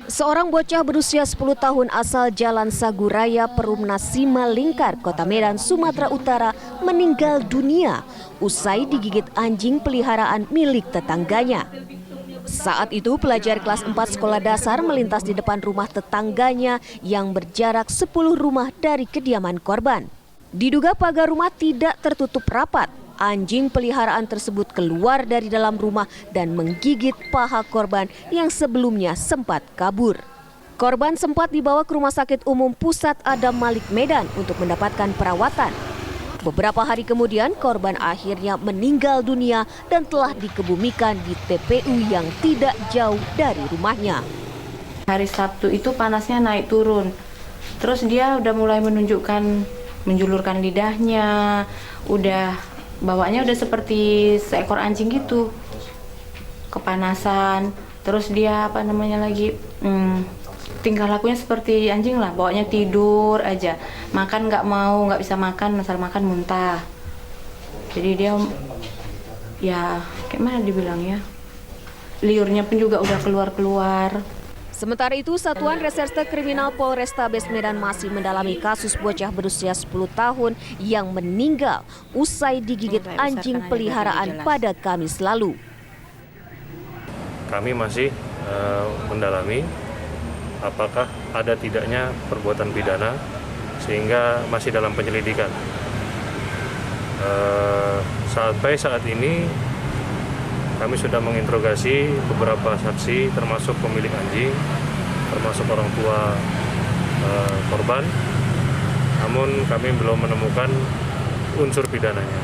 Seorang bocah berusia 10 tahun asal Jalan Saguraya, Perumnas Simalingkar, Kota Medan, Sumatera Utara meninggal dunia usai digigit anjing peliharaan milik tetangganya. Saat itu pelajar kelas 4 sekolah dasar melintas di depan rumah tetangganya yang berjarak 10 rumah dari kediaman korban. Diduga pagar rumah tidak tertutup rapat. Anjing peliharaan tersebut keluar dari dalam rumah dan menggigit paha korban yang sebelumnya sempat kabur. Korban sempat dibawa ke Rumah Sakit Umum Pusat Adam Malik Medan untuk mendapatkan perawatan. Beberapa hari kemudian korban akhirnya meninggal dunia dan telah dikebumikan di TPU yang tidak jauh dari rumahnya. Hari Sabtu itu panasnya naik turun. Terus dia udah mulai menjulurkan lidahnya, bawaannya udah seperti seekor anjing gitu, kepanasan. Terus dia tingkah lakunya seperti anjing lah, bawanya tidur aja, makan nggak bisa makan, asal makan muntah. Jadi dia ya kayak mana dibilang ya, liurnya pun juga udah keluar. Sementara itu, Satuan Reserse Kriminal Polrestabes Medan masih mendalami kasus bocah berusia 10 tahun yang meninggal usai digigit anjing peliharaan pada Kamis lalu. Kami masih mendalami apakah ada tidaknya perbuatan pidana sehingga masih dalam penyelidikan. Sampai saat ini kami sudah menginterogasi beberapa saksi termasuk pemilik anjing, termasuk orang tua korban, namun kami belum menemukan unsur pidananya.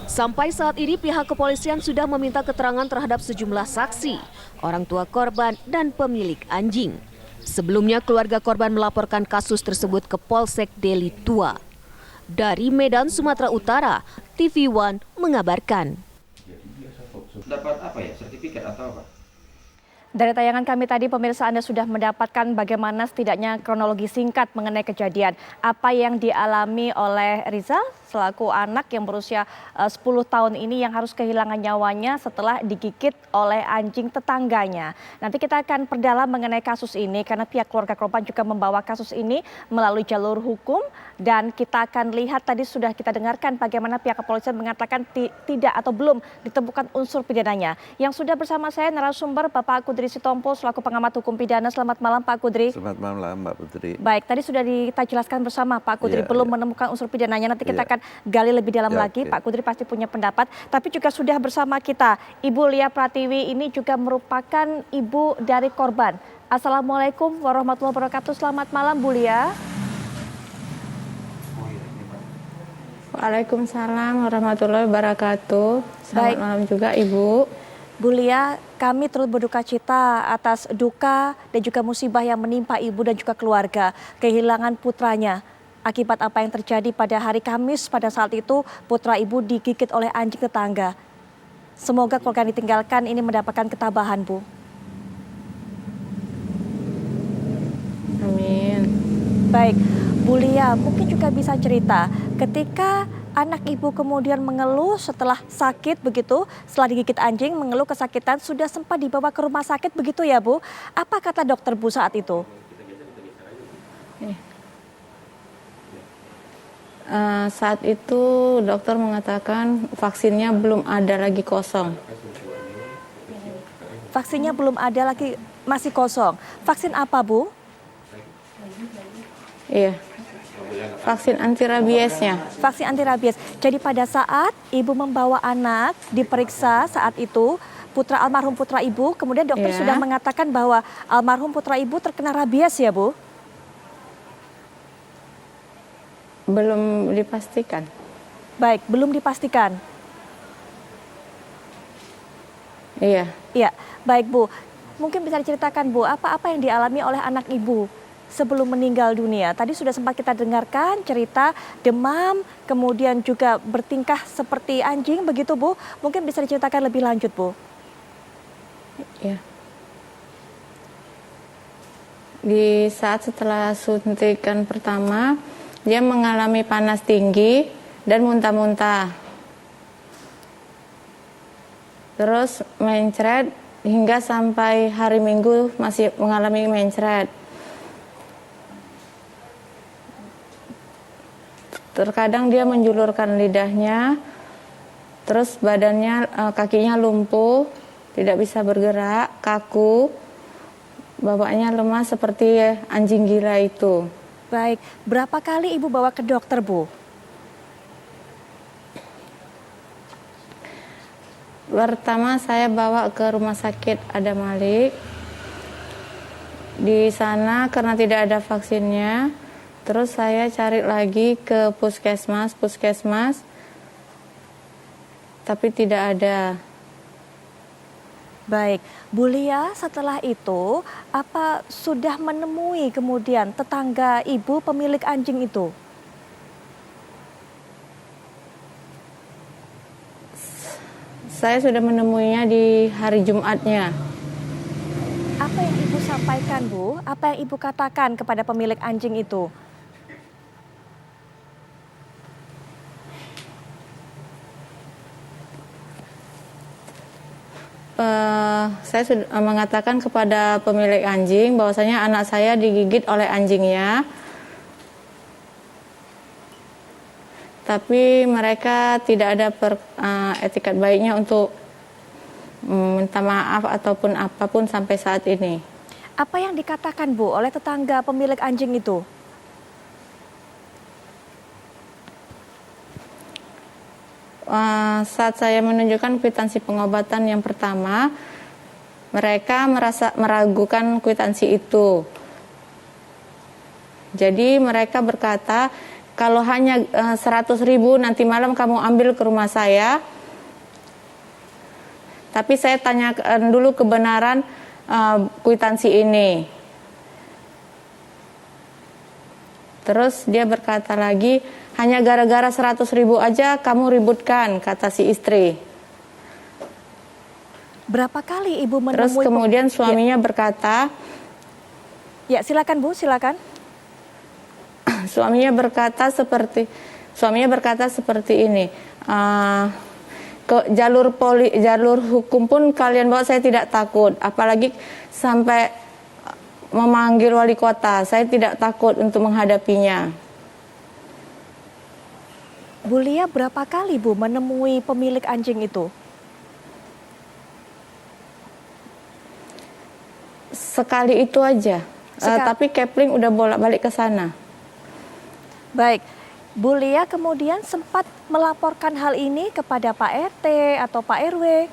Sampai saat ini pihak kepolisian sudah meminta keterangan terhadap sejumlah saksi, orang tua korban dan pemilik anjing. Sebelumnya keluarga korban melaporkan kasus tersebut ke Polsek Deli Tua. Dari Medan, Sumatera Utara, TV One mengabarkan. Dapat apa ya, sertifikat atau apa? Dari tayangan kami tadi, pemirsa, Anda sudah mendapatkan bagaimana setidaknya kronologi singkat mengenai kejadian. Apa yang dialami oleh Rizal selaku anak yang berusia 10 tahun ini yang harus kehilangan nyawanya setelah digigit oleh anjing tetangganya. Nanti kita akan perdalam mengenai kasus ini karena pihak keluarga korban juga membawa kasus ini melalui jalur hukum. Dan kita akan lihat tadi sudah kita dengarkan bagaimana pihak kepolisian mengatakan tidak atau belum ditemukan unsur pidananya. Yang sudah bersama saya narasumber Bapak Kudri Sitompul selaku pengamat hukum pidana. Selamat malam Pak Kudri. Selamat malam Mbak Putri. Baik, tadi sudah kita jelaskan bersama Pak Kudri belum menemukan unsur pidananya. Nanti kita akan gali lebih dalam lagi. Pak Kudri pasti punya pendapat. Tapi juga sudah bersama kita Ibu Lia Pratiwi, ini juga merupakan ibu dari korban. Assalamualaikum warahmatullahi wabarakatuh. Selamat malam Bu Lia. Waalaikumsalam warahmatullahi wabarakatuh. Selamat malam juga Ibu. Bu Lia, kami turut berduka cita atas duka dan juga musibah yang menimpa Ibu dan juga keluarga. Kehilangan putranya akibat apa yang terjadi pada hari Kamis. Pada saat itu putra Ibu digigit oleh anjing tetangga. Semoga keluarga yang ditinggalkan ini mendapatkan ketabahan, Bu. Amin. Baik, Bu Lia, mungkin juga bisa cerita ketika anak Ibu kemudian mengeluh setelah sakit begitu, setelah digigit anjing mengeluh kesakitan, sudah sempat dibawa ke rumah sakit begitu ya Bu? Apa kata dokter Bu saat itu? Saat itu dokter mengatakan vaksinnya belum ada lagi kosong. Vaksinnya belum ada lagi, masih kosong. Vaksin apa Bu? Iya. Vaksin anti rabiesnya. Vaksin anti rabies. Jadi pada saat Ibu membawa anak diperiksa saat itu, almarhum putra Ibu, kemudian dokter sudah mengatakan bahwa almarhum putra Ibu terkena rabies ya Bu? Belum dipastikan. Baik, belum dipastikan. Iya. Iya, baik Bu. Mungkin bisa diceritakan Bu, apa yang dialami oleh anak Ibu sebelum meninggal dunia? Tadi sudah sempat kita dengarkan cerita demam, kemudian juga bertingkah seperti anjing begitu Bu. Mungkin bisa diceritakan lebih lanjut Bu. Iya. Di saat setelah suntikan pertama, dia mengalami panas tinggi dan muntah-muntah. terus mencret hingga sampai hari Minggu masih mengalami mencret. Terkadang dia menjulurkan lidahnya, terus badannya, kakinya lumpuh, tidak bisa bergerak, kaku, bapaknya lemah seperti anjing gila itu. Baik, berapa kali Ibu bawa ke dokter, Bu? Pertama saya bawa ke rumah sakit Adam Malik. Di sana karena tidak ada vaksinnya, terus saya cari lagi ke puskesmas, tapi tidak ada. Baik, Bu Lia, setelah itu apa sudah menemui kemudian tetangga Ibu pemilik anjing itu? Saya sudah menemuinya di hari Jumatnya. Apa yang Ibu sampaikan, Bu? Apa yang Ibu katakan kepada pemilik anjing itu? Saya sudah mengatakan kepada pemilik anjing bahwasanya anak saya digigit oleh anjingnya. Tapi mereka tidak ada etikat baiknya untuk minta maaf ataupun apapun sampai saat ini. Apa yang dikatakan, Bu, oleh tetangga pemilik anjing itu? Saat saya menunjukkan kwitansi pengobatan yang pertama, mereka merasa meragukan kwitansi itu. Jadi mereka berkata, kalau hanya 100.000 nanti malam kamu ambil ke rumah saya. Tapi saya tanyakan dulu kebenaran kwitansi ini. Terus dia berkata lagi, hanya gara-gara 100.000 aja kamu ributkan, kata si istri. Berapa kali Ibu menemui... Terus kemudian suaminya berkata... Ya, silakan Bu, silakan. Suaminya berkata seperti ini, ke jalur hukum pun kalian bawa saya tidak takut, apalagi sampai memanggil wali kota, saya tidak takut untuk menghadapinya. Bu Lia, berapa kali Bu menemui pemilik anjing itu? Sekali itu aja, tapi Kepling udah bolak-balik ke sana. Baik, Bu Lia kemudian sempat melaporkan hal ini kepada Pak RT atau Pak RW.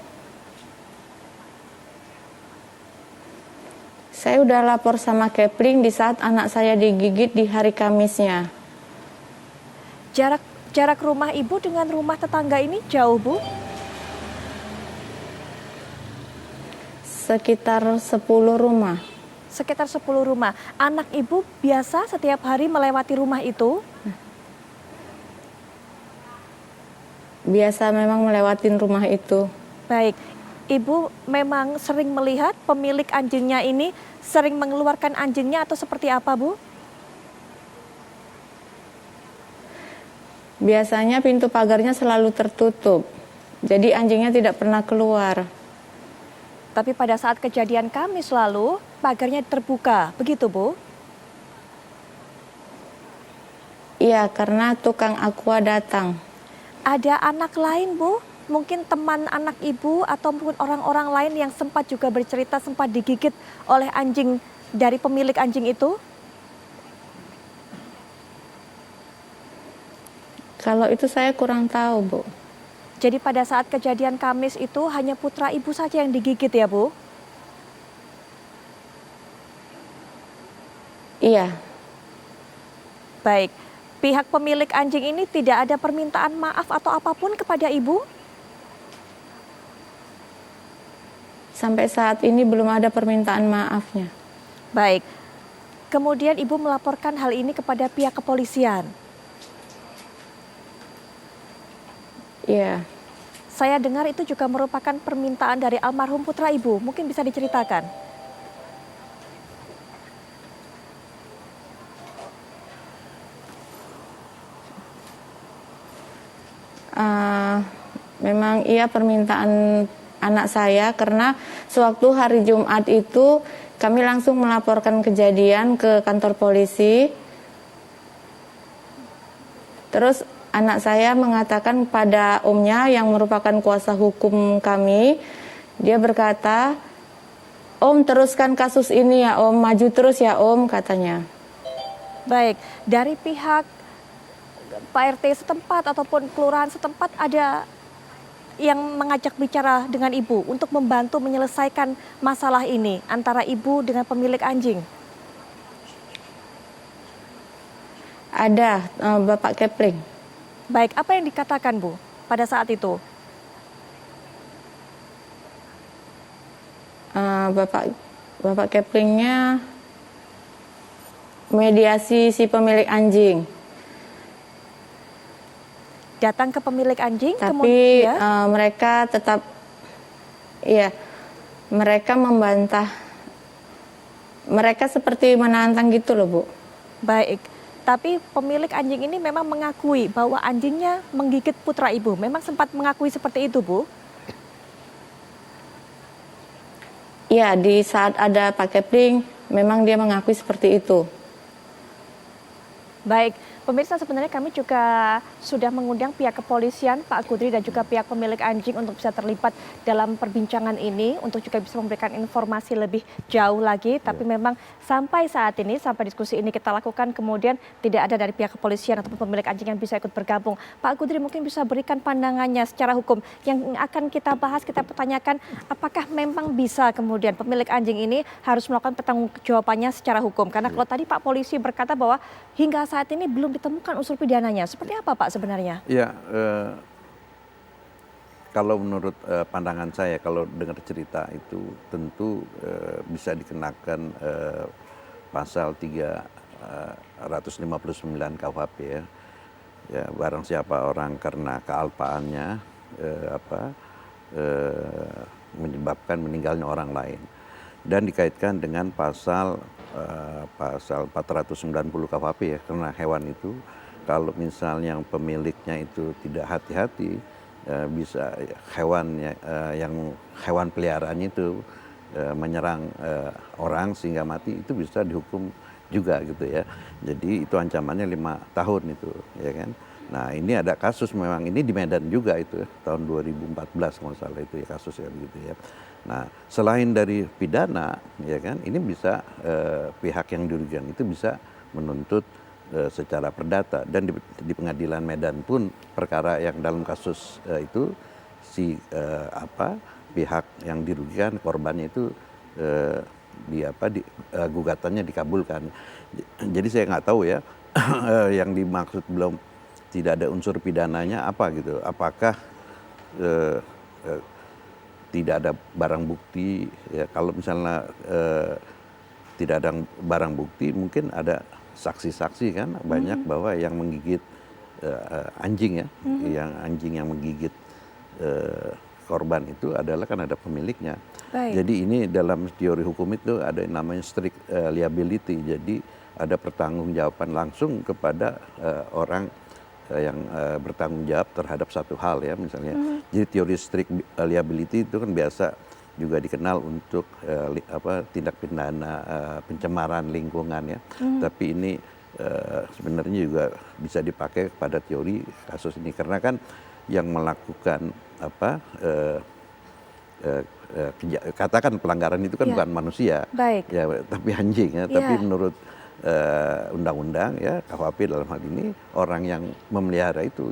Saya udah lapor sama Kepling di saat anak saya digigit di hari Kamisnya. Jarak rumah Ibu dengan rumah tetangga ini jauh, Bu? Sekitar 10 rumah. Sekitar 10 rumah. Anak Ibu biasa setiap hari melewati rumah itu? Biasa memang melewatin rumah itu. Baik, Ibu memang sering melihat pemilik anjingnya ini sering mengeluarkan anjingnya atau seperti apa, Bu? Biasanya pintu pagarnya selalu tertutup, jadi anjingnya tidak pernah keluar. Tapi pada saat kejadian Kamis lalu, pagarnya terbuka, begitu Bu? Iya, karena tukang aqua datang. Ada anak lain, Bu? Mungkin teman anak Ibu atau mungkin orang-orang lain yang sempat juga bercerita sempat digigit oleh anjing dari pemilik anjing itu? Kalau itu saya kurang tahu, Bu. Jadi pada saat kejadian Kamis itu hanya putra Ibu saja yang digigit ya, Bu? Iya. Baik, pihak pemilik anjing ini tidak ada permintaan maaf atau apapun kepada Ibu? Sampai saat ini belum ada permintaan maafnya. Baik, kemudian Ibu melaporkan hal ini kepada pihak kepolisian? Iya. Saya dengar itu juga merupakan permintaan dari almarhum putra Ibu. Mungkin bisa diceritakan. Memang iya permintaan anak saya karena sewaktu hari Jumat itu kami langsung melaporkan kejadian ke kantor polisi. Terus anak saya mengatakan pada omnya yang merupakan kuasa hukum kami, dia berkata, "Om, teruskan kasus ini ya Om, maju terus ya Om," katanya. Baik, dari pihak Pak RT setempat ataupun kelurahan setempat ada yang mengajak bicara dengan ibu untuk membantu menyelesaikan masalah ini antara ibu dengan pemilik anjing? Ada Bapak Kepling. Baik, apa yang dikatakan Bu pada saat itu? Bapak Keplingnya mediasi si pemilik anjing. Datang ke pemilik anjing, Tapi kemudian mereka tetap, iya, mereka membantah. Mereka seperti menantang gitu loh, Bu. baik. Tapi pemilik anjing ini memang mengakui bahwa anjingnya menggigit putra ibu. Memang sempat mengakui seperti itu, Bu? Iya, di saat ada Pak Kepling, memang dia mengakui seperti itu. Baik, pemirsa sebenarnya kami juga sudah mengundang pihak kepolisian, Pak Kudri dan juga pihak pemilik anjing untuk bisa terlibat dalam perbincangan ini untuk juga bisa memberikan informasi lebih jauh lagi. Tapi memang sampai saat ini, sampai diskusi ini kita lakukan kemudian tidak ada dari pihak kepolisian ataupun pemilik anjing yang bisa ikut bergabung. Pak Kudri mungkin bisa berikan pandangannya secara hukum yang akan kita bahas, kita pertanyakan apakah memang bisa kemudian pemilik anjing ini harus melakukan pertanggungjawabannya secara hukum. Karena kalau tadi Pak polisi berkata bahwa hingga saat ini belum ditemukan unsur pidananya. Seperti apa Pak sebenarnya? Ya, kalau menurut pandangan saya, kalau dengar cerita itu tentu bisa dikenakan pasal 359 KUHP ya. Ya, barang siapa orang karena kealpaannya menyebabkan meninggalnya orang lain. Dan dikaitkan dengan pasal 490 KUHP ya, karena hewan itu kalau misalnya pemiliknya itu tidak hati-hati, bisa hewan peliharaannya itu menyerang orang sehingga mati, itu bisa dihukum juga gitu ya. Jadi itu ancamannya 5 tahun itu, ya kan. Nah ini ada kasus memang ini di Medan juga itu ya, tahun 2014 kalau salah itu ya kasusnya begitu ya. Nah, selain dari pidana, ya kan, ini bisa pihak yang dirugikan itu bisa menuntut secara perdata dan di pengadilan Medan pun perkara yang dalam kasus itu pihak yang dirugikan korbannya itu gugatannya dikabulkan. Jadi saya nggak tahu ya yang dimaksud belum tidak ada unsur pidananya apa gitu. Apakah tidak ada barang bukti ya, kalau misalnya tidak ada barang bukti mungkin ada saksi-saksi kan banyak bahwa yang menggigit anjing ya, yang anjing yang menggigit korban itu adalah kan ada pemiliknya. Baik. Jadi ini dalam teori hukum itu ada yang namanya strict liability, jadi ada pertanggungjawaban langsung kepada orang yang bertanggung jawab terhadap satu hal ya misalnya. Jadi teori strict liability itu kan biasa juga dikenal untuk tindak pidana pencemaran lingkungan ya. Tapi ini sebenarnya juga bisa dipakai pada teori kasus ini karena kan yang melakukan katakan pelanggaran itu kan bukan manusia. Baik. Ya, tapi anjing ya. Tapi menurut undang-undang ya KUHP dalam hal ini orang yang memelihara itu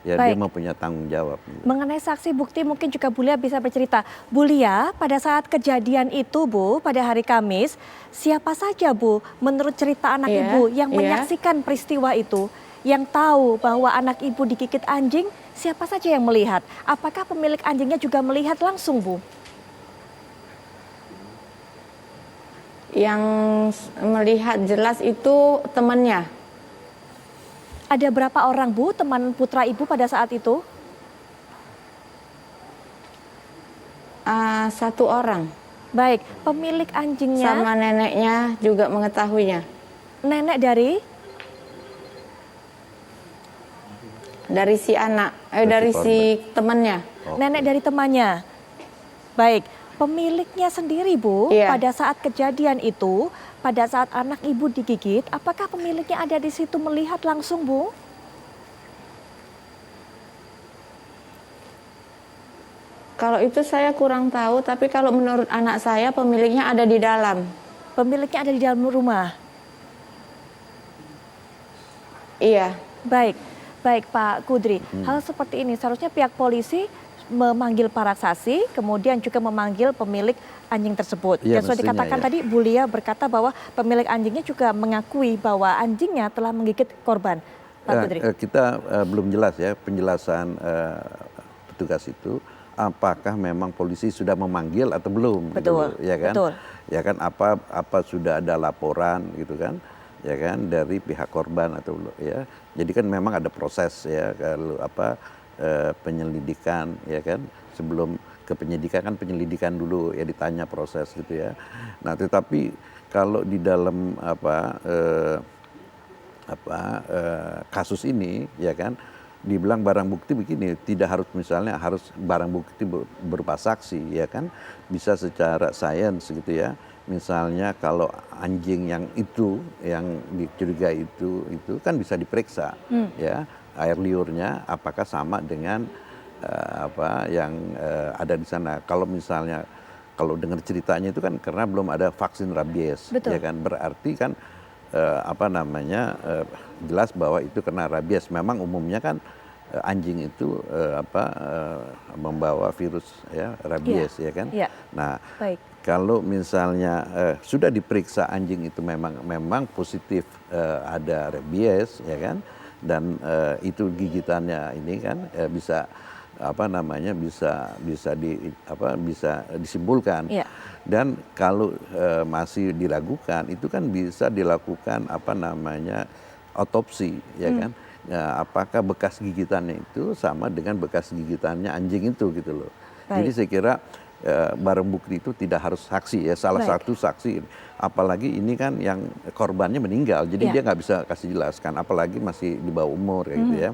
ya dia mempunyai tanggung jawab. Mengenai saksi bukti mungkin juga Bu Lia bisa bercerita. Bu Lia, pada saat kejadian itu Bu, pada hari Kamis, siapa saja Bu menurut cerita anak Ibu yang menyaksikan peristiwa itu, yang tahu bahwa anak Ibu digigit anjing, siapa saja yang melihat? Apakah pemilik anjingnya juga melihat langsung Bu? Yang melihat jelas itu temannya. Ada berapa orang Bu teman putra Ibu pada saat itu? 1 orang. Baik, pemilik anjingnya. Sama neneknya juga mengetahuinya. Nenek dari? Dari si anak, dari si temannya. Nenek dari temannya. Baik, pemiliknya sendiri Bu, Iya. pada saat kejadian itu, pada saat anak Ibu digigit, apakah pemiliknya ada di situ melihat langsung Bu? Kalau itu saya kurang tahu, tapi kalau menurut anak saya pemiliknya ada di dalam. Pemiliknya ada di dalam rumah. Iya. Baik, baik Pak Kudri. Hal seperti ini seharusnya pihak polisi memanggil para saksi, kemudian juga memanggil pemilik anjing tersebut. Iya, Dan sudah mestinya, dikatakan ya. tadi Bu Lia berkata bahwa pemilik anjingnya juga mengakui bahwa anjingnya telah menggigit korban. Pak Kudri. Kita belum jelas ya penjelasan petugas itu, apakah memang polisi sudah memanggil atau belum, Betul, gitu, ya kan? betul. Ya kan, apa sudah ada laporan gitu kan, ya kan, dari pihak korban atau belum, ya. Jadi kan memang ada proses ya, kalau penyelidikan, ya kan, sebelum ke penyidikan kan penyelidikan dulu ya, ditanya proses gitu ya. Nah tetapi kalau di dalam kasus ini ya kan, dibilang barang bukti begini, tidak harus misalnya harus barang bukti berupa saksi ya kan, bisa secara sains gitu ya. Misalnya kalau anjing yang dicurigai itu kan bisa diperiksa ya, air liurnya apakah sama dengan yang ada di sana. Kalau misalnya kalau dengar ceritanya itu kan karena belum ada vaksin rabies. Betul. Ya kan, berarti kan jelas bahwa itu kena rabies. Memang umumnya kan anjing itu membawa virus ya, rabies ya kan. Iya. Nah, Baik. kalau misalnya sudah diperiksa anjing itu memang positif ada rabies ya kan, dan itu gigitannya ini kan bisa bisa disimpulkan. Iya. Dan kalau masih diragukan itu kan bisa dilakukan otopsi ya kan. Nah, apakah bekas gigitannya itu sama dengan bekas gigitannya anjing itu gitu loh. Baik. Jadi saya kira barang bukti itu tidak harus saksi ya, salah Baik. satu saksi. Apalagi ini kan yang korbannya meninggal, jadi Iya. dia nggak bisa kasih jelaskan, apalagi masih di bawah umur ya gitu ya.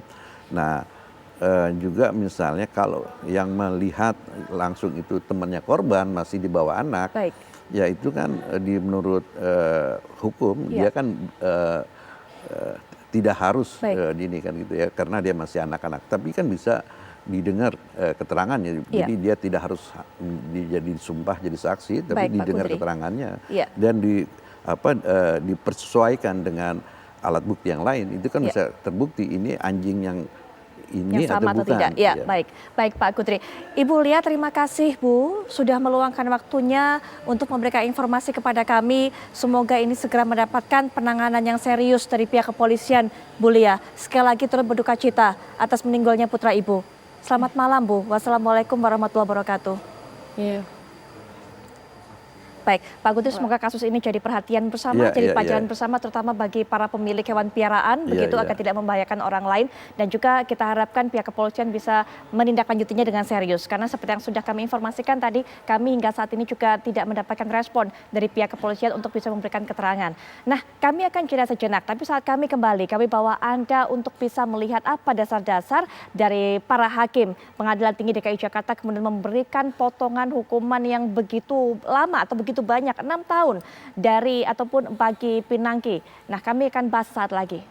Nah juga misalnya kalau yang melihat langsung itu temannya korban masih di bawah anak, Baik. ya itu kan menurut hukum Iya. dia kan tidak harus Baik. ini kan gitu ya, karena dia masih anak-anak. Tapi kan bisa didengar keterangannya, Iya. jadi dia tidak harus jadi sumpah jadi saksi, tapi Baik, Pak didengar Kudri. keterangannya Iya. dan dipersesuaikan dengan alat bukti yang lain. Itu kan Iya. bisa terbukti ini anjing yang ini Yang sama atau bukan. tidak? Ya, Ya. baik. Baik Pak Kudri. Ibu Lia, terima kasih Bu sudah meluangkan waktunya untuk memberikan informasi kepada kami. Semoga ini segera mendapatkan penanganan yang serius dari pihak kepolisian, Bu Lia. Sekali lagi turut berduka cita atas meninggalnya putra Ibu. Selamat malam Bu. Wassalamualaikum warahmatullahi wabarakatuh. Iya. Baik, Pak Kudri, semoga kasus ini jadi perhatian bersama, Iya, jadi iya, pelajaran iya. bersama terutama bagi para pemilik hewan piaraan, Iya, begitu iya. agar tidak membahayakan orang lain. Dan juga kita harapkan pihak kepolisian bisa menindaklanjutinya dengan serius. Karena seperti yang sudah kami informasikan tadi, kami hingga saat ini juga tidak mendapatkan respon dari pihak kepolisian untuk bisa memberikan keterangan. Nah, kami akan jeda sejenak, tapi saat kami kembali, kami bawa Anda untuk bisa melihat apa dasar-dasar dari para hakim Pengadilan Tinggi DKI Jakarta kemudian memberikan potongan hukuman yang begitu lama atau begitu banyak, 6 tahun dari ataupun bagi Pinangki. Nah, kami akan bahas saat lagi.